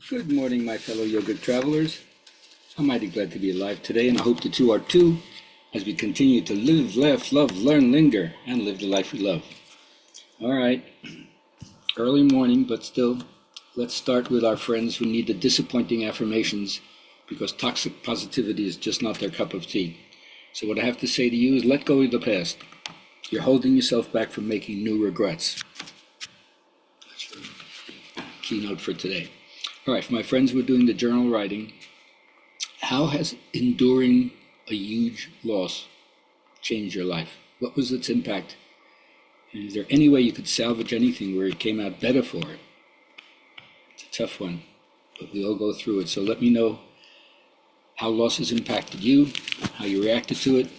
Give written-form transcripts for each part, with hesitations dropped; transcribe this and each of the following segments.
Good morning, my fellow yogic travelers. I'm mighty glad to be alive today, and I hope that you are too, as we continue to live, laugh, love, learn, linger, and live the life we love. All right, early morning, but still, let's start with our friends who need the disappointing affirmations because toxic positivity is just not their cup of tea. So what I have to say to you is let go of the past. You're holding yourself back from making new regrets. That's the keynote for today. All right, for my friends who are doing the journal writing, how has enduring a huge loss changed your life? What was its impact? And is there any way you could salvage anything where it came out better for it? It's a tough one, but we all go through it. So let me know how losses impacted you, how you reacted to it.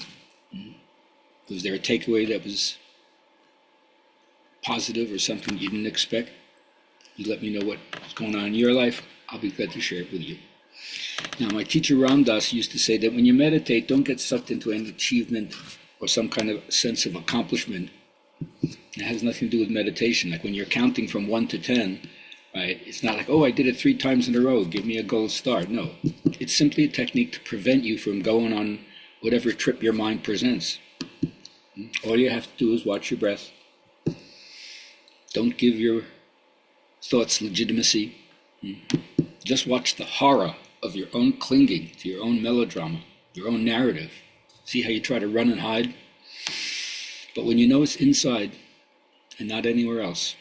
Was there a takeaway that was positive or something you didn't expect? You let me know what's going on in your life. I'll be glad to share it with you. Now, my teacher Ram Dass used to say that when you meditate, don't get sucked into an achievement or some kind of sense of accomplishment. It has nothing to do with meditation. Like when you're counting from 1 to 10, right? It's not like, oh, I did it 3 times in a row, give me a gold star. No, it's simply a technique to prevent you from going on whatever trip your mind presents. All you have to do is watch your breath. Don't give your thoughts legitimacy. Just watch the horror of your own clinging to your own melodrama, your own narrative. See how you try to run and hide? But when you know it's inside and not anywhere else,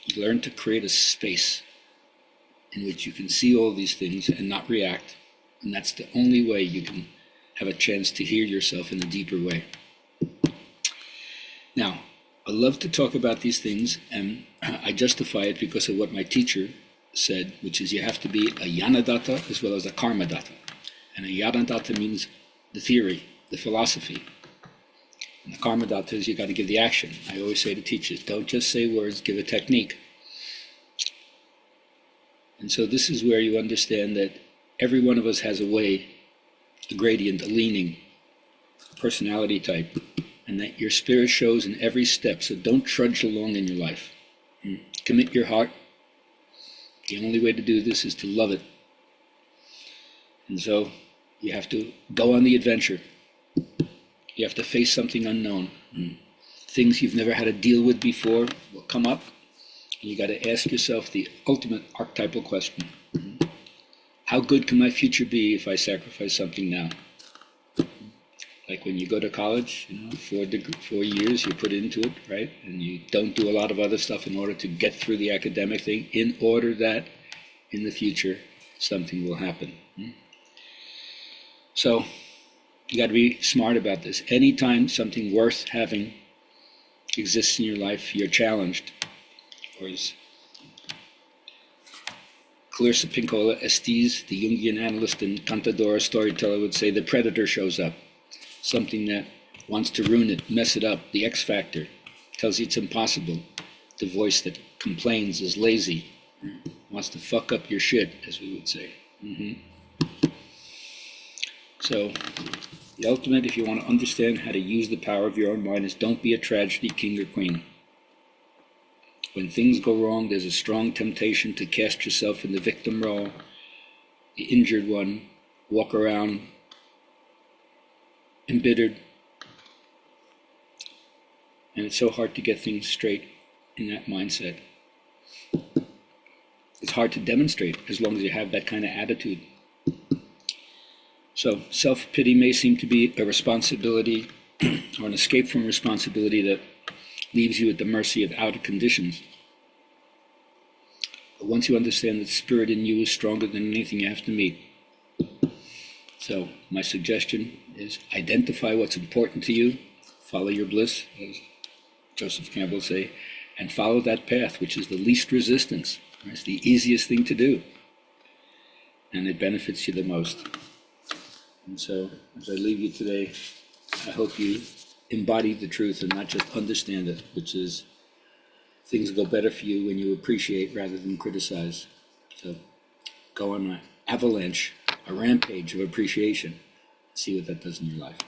you learn to create a space in which you can see all these things and not react. And that's the only way you can have a chance to hear yourself in a deeper way. Now, I love to talk about these things, and I justify it because of what my teacher said, which is you have to be a Jnanadatta as well as a Karmadatta. And a Jnanadatta means the theory, the philosophy. And the Karmadatta is you got to give the action. I always say to teachers, don't just say words, give a technique. And so this is where you understand that every one of us has a way, a gradient, a leaning, a personality type, and that your spirit shows in every step. So don't trudge along in your life. Commit your heart. The only way to do this is to love it. And so you have to go on the adventure. You have to face something unknown. Things you've never had to deal with before will come up. And you got to ask yourself the ultimate archetypal question. How good can my future be if I sacrifice something now? Like when you go to college, 4 years you put into it, right? And you don't do a lot of other stuff in order to get through the academic thing, in order that in the future something will happen. So you got to be smart about this. Anytime something worth having exists in your life, you're challenged. Or as Clarissa Pinkola Estes, the Jungian analyst and cantadora storyteller, would say, the predator shows up. Something that wants to ruin it, mess it up. The X factor tells you it's impossible. The voice that complains is lazy, wants to fuck up your shit, as we would say. So the ultimate, if you want to understand how to use the power of your own mind, is don't be a tragedy king or queen. When things go wrong, there's a strong temptation to cast yourself in the victim role, the injured one, walk around embittered. And it's so hard to get things straight in that mindset. It's hard to demonstrate as long as you have that kind of attitude. So self-pity may seem to be a responsibility or an escape from responsibility that leaves you at the mercy of outer conditions. But once you understand that the spirit in you is stronger than anything you have to meet. So my suggestion is identify what's important to you, follow your bliss, as Joseph Campbell say, and follow that path, which is the least resistance. It's the easiest thing to do, and it benefits you the most. And so, as I leave you today, I hope you embody the truth and not just understand it, which is things go better for you when you appreciate rather than criticize. So go on an avalanche, a rampage of appreciation. See what that does in your life.